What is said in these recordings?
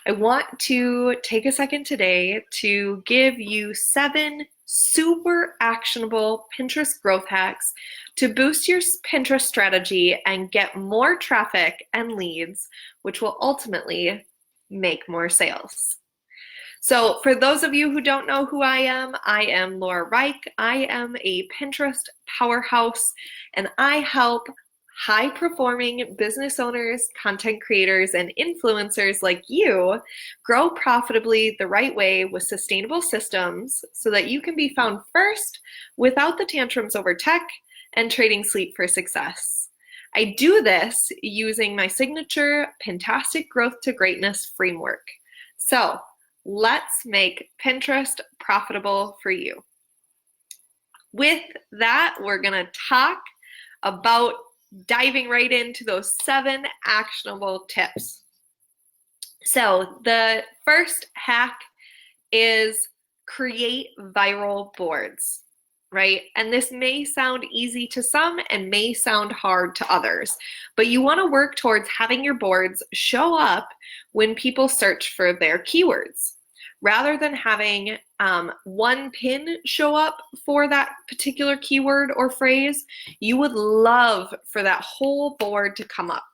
I want to take a second today to give you 7 super actionable Pinterest growth hacks to boost your Pinterest strategy and get more traffic and leads, which will ultimately make more sales. So for those of you who don't know who I am Laura Rike. I am a Pinterest powerhouse, and I help high-performing business owners, content creators, and influencers like you grow profitably the right way with sustainable systems so that you can be found first without the tantrums over tech and trading sleep for success. I do this using my signature Pintastic Growth to Greatness framework. So let's make Pinterest profitable for you. With that, we're going to talk about diving right into those 7 actionable tips. So the first hack is create viral boards, right? And this may sound easy to some and may sound hard to others, but you want to work towards having your boards show up when people search for their keywords. Rather than having one pin show up for that particular keyword or phrase, you would love for that whole board to come up.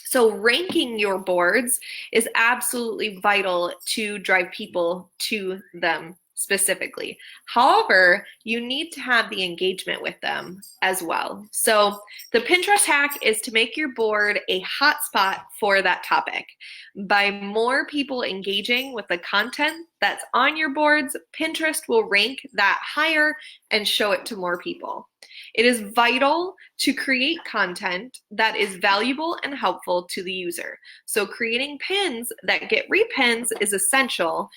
So ranking your boards is absolutely vital to drive people to them specifically. However, you need to have the engagement with them as well. So the Pinterest hack is to make your board a hotspot for that topic. By more people engaging with the content that's on your boards, Pinterest will rank that higher and show it to more people. It is vital to create content that is valuable and helpful to the user. So creating pins that get repins is essential,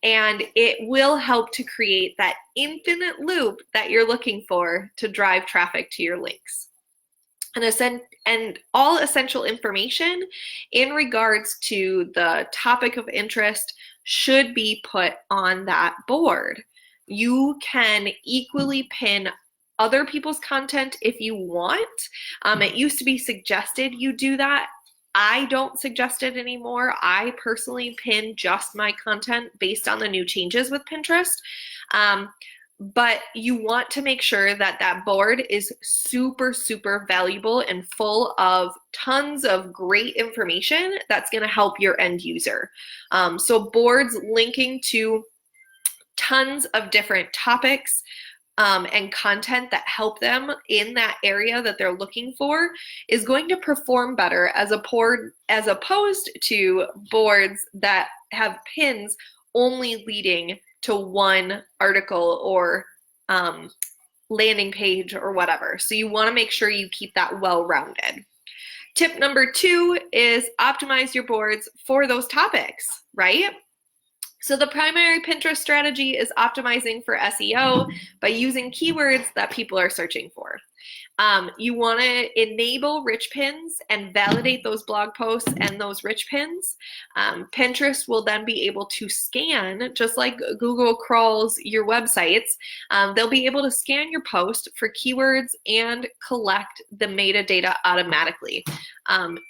and it will help to create that infinite loop that you're looking for to drive traffic to your links. And all essential information in regards to the topic of interest should be put on that board. You can equally pin other people's content if you want. It used to be suggested you do that. I don't suggest it anymore. I personally pin just my content based on the new changes with Pinterest. But you want to make sure that that board is super, super valuable and full of tons of great information that's going to help your end user. So boards linking to tons of different topics and content that help them in that area that they're looking for is going to perform better as opposed to boards that have pins only leading to one article or landing page or whatever. So you want to make sure you keep that well-rounded. Tip number 2 is optimize your boards for those topics, right? So the primary Pinterest strategy is optimizing for SEO by using keywords that people are searching for. You want to enable rich pins and validate those blog posts and those rich pins. Pinterest will then be able to scan, just like Google crawls your websites, they'll be able to scan your post for keywords and collect the metadata automatically.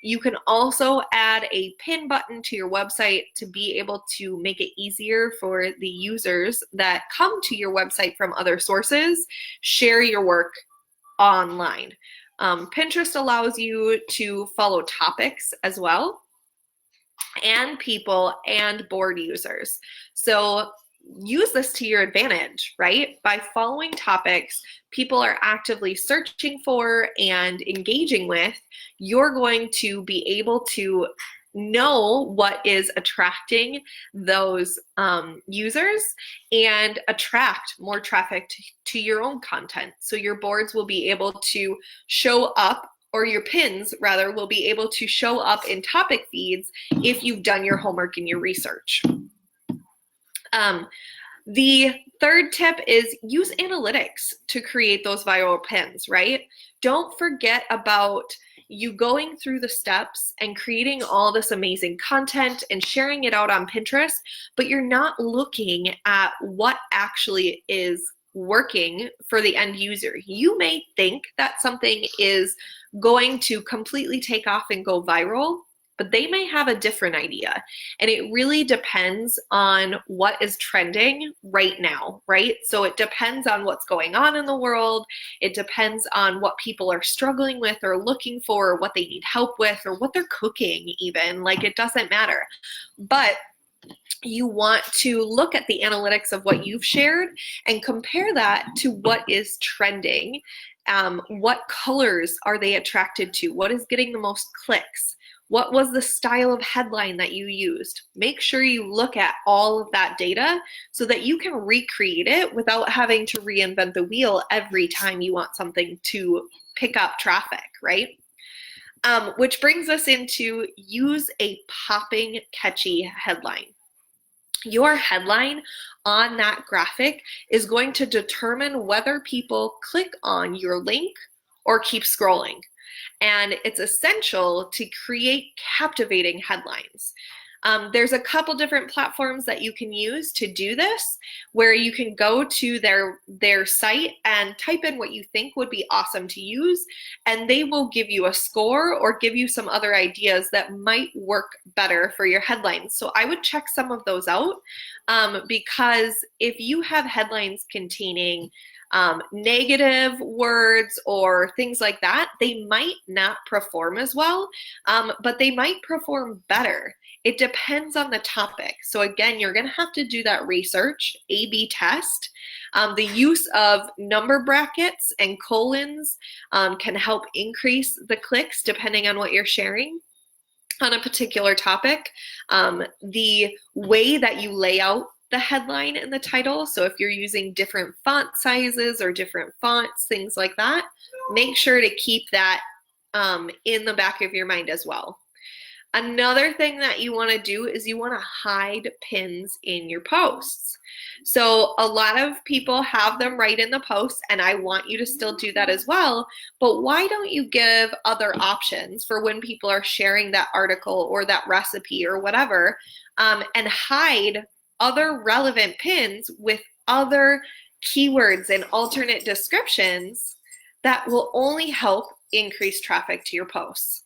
You can also add a pin button to your website to be able to make it easier for the users that come to your website from other sources, share your work online. Pinterest allows you to follow topics as well, and people and board users. So use this to your advantage, right? By following topics people are actively searching for and engaging with, you're going to be able to know what is attracting those users and attract more traffic to your own content. So your boards will be able to show up, or your pins rather, will be able to show up in topic feeds if you've done your homework and your research. The third tip is use analytics to create those viral pins, right? Don't forget about you going through the steps and creating all this amazing content and sharing it out on Pinterest, but you're not looking at what actually is working for the end user. You may think that something is going to completely take off and go viral, but they may have a different idea. And it really depends on what is trending right now, right? So it depends on what's going on in the world. It depends on what people are struggling with or looking for, or what they need help with, or what they're cooking even. Like, it doesn't matter. But you want to look at the analytics of what you've shared and compare that to what is trending. What colors are they attracted to? What is getting the most clicks? What was the style of headline that you used? Make sure you look at all of that data so that you can recreate it without having to reinvent the wheel every time you want something to pick up traffic, right? Which brings us into use a popping, catchy headline. Your headline on that graphic is going to determine whether people click on your link or keep scrolling. And it's essential to create captivating headlines. There's a couple different platforms that you can use to do this, where you can go to their site and type in what you think would be awesome to use, and they will give you a score or give you some other ideas that might work better for your headlines. So I would check some of those out, because if you have headlines containing negative words or things like that, they might not perform as well, but they might perform better. It depends on the topic. So again, you're going to have to do that research, A/B test. The use of number brackets and colons can help increase the clicks depending on what you're sharing on a particular topic. The way that you lay out the headline and the title, so if you're using different font sizes or different fonts, things like that, make sure to keep that in the back of your mind as well. Another thing that you want to do is you want to hide pins in your posts. So a lot of people have them right in the post, and I want you to still do that as well. But why don't you give other options for when people are sharing that article or that recipe or whatever, and hide other relevant pins with other keywords and alternate descriptions that will only help increase traffic to your posts.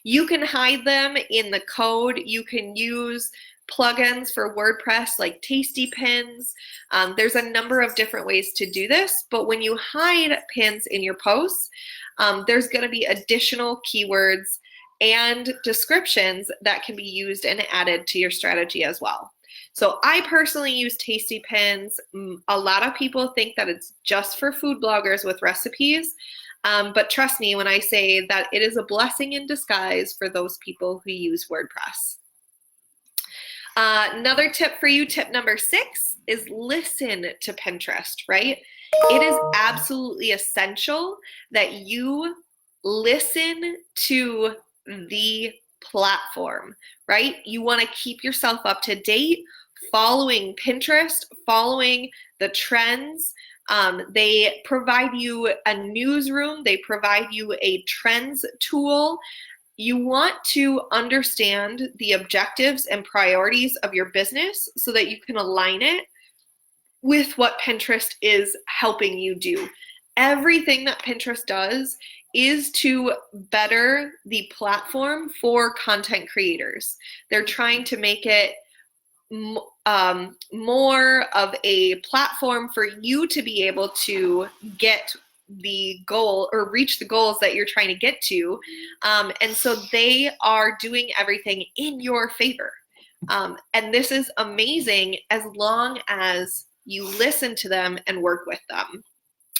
You can hide them in the code. You can use plugins for WordPress like tasty pins. There's a number of different ways to do this, but when you hide pins in your posts, there's going to be additional keywords and descriptions that can be used and added to your strategy as well. So I personally use tasty pins. A lot of people think that it's just for food bloggers with recipes. But trust me when I say that it is a blessing in disguise for those people who use WordPress. Another tip for you, tip number 6, is listen to Pinterest, right? It is absolutely essential that you listen to the platform, right? You want to keep yourself up to date, following Pinterest, following the trends. They provide you a newsroom. They provide you a trends tool. You want to understand the objectives and priorities of your business so that you can align it with what Pinterest is helping you do. Everything that Pinterest does is to better the platform for content creators. They're trying to make it more of a platform for you to be able to get the goal or reach the goals that you're trying to get to. And so they are doing everything in your favor. And this is amazing as long as you listen to them and work with them.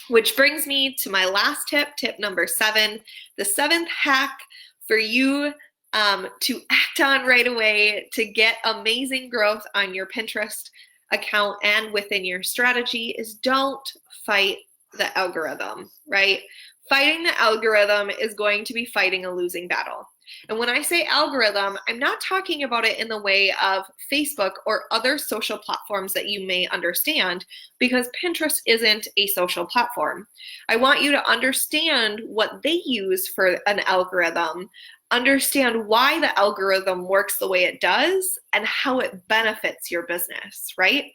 Which brings me to my last tip, tip number 7, the 7th hack for you to act on right away to get amazing growth on your Pinterest account and within your strategy is don't fight the algorithm, right? Fighting the algorithm is going to be fighting a losing battle. And when I say algorithm, I'm not talking about it in the way of Facebook or other social platforms that you may understand, because Pinterest isn't a social platform. I want you to understand what they use for an algorithm, understand why the algorithm works the way it does, and how it benefits your business, right?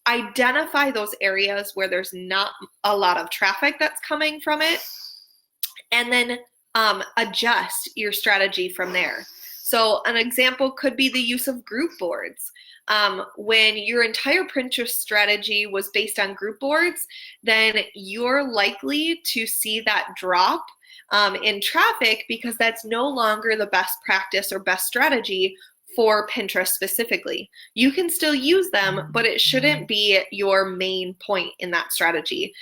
Identify those areas where there's not a lot of traffic that's coming from it, and then adjust your strategy from there. So an example could be the use of group boards. When your entire Pinterest strategy was based on group boards, then you're likely to see that drop in traffic because that's no longer the best practice or best strategy for Pinterest specifically. You can still use them, but it shouldn't be your main point in that strategy.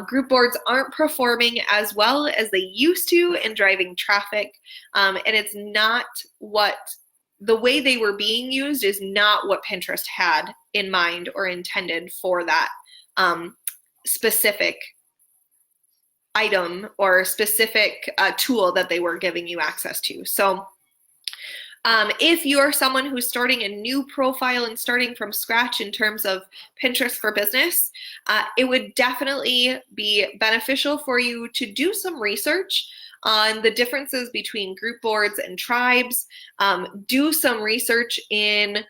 Group boards aren't performing as well as they used to in driving traffic, and it's not what the way they were being used is not what Pinterest had in mind or intended for that specific item or specific tool that they were giving you access to. So if you're someone who's starting a new profile and starting from scratch in terms of Pinterest for business, it would definitely be beneficial for you to do some research on the differences between group boards and tribes. Do some research in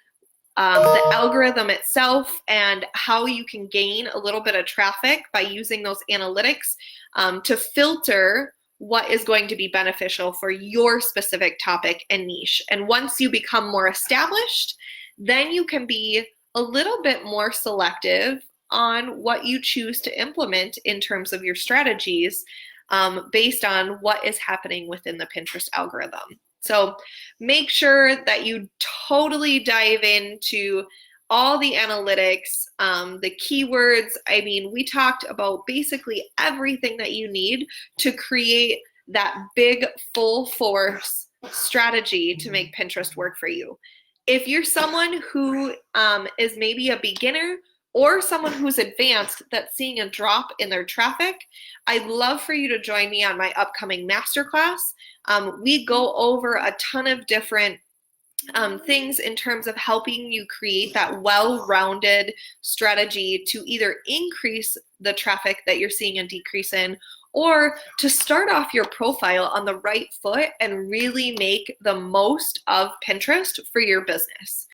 the algorithm itself and how you can gain a little bit of traffic by using those analytics to filter what is going to be beneficial for your specific topic and niche. And once you become more established, then you can be a little bit more selective on what you choose to implement in terms of your strategies based on what is happening within the Pinterest algorithm. So make sure that you totally dive into all the analytics, the keywords. I mean, we talked about basically everything that you need to create that big full force strategy to make Pinterest work for you. If you're someone who is maybe a beginner or someone who's advanced that's seeing a drop in their traffic, I'd love for you to join me on my upcoming masterclass. We go over a ton of different things in terms of helping you create that well-rounded strategy to either increase the traffic that you're seeing a decrease in, or to start off your profile on the right foot and really make the most of Pinterest for your business.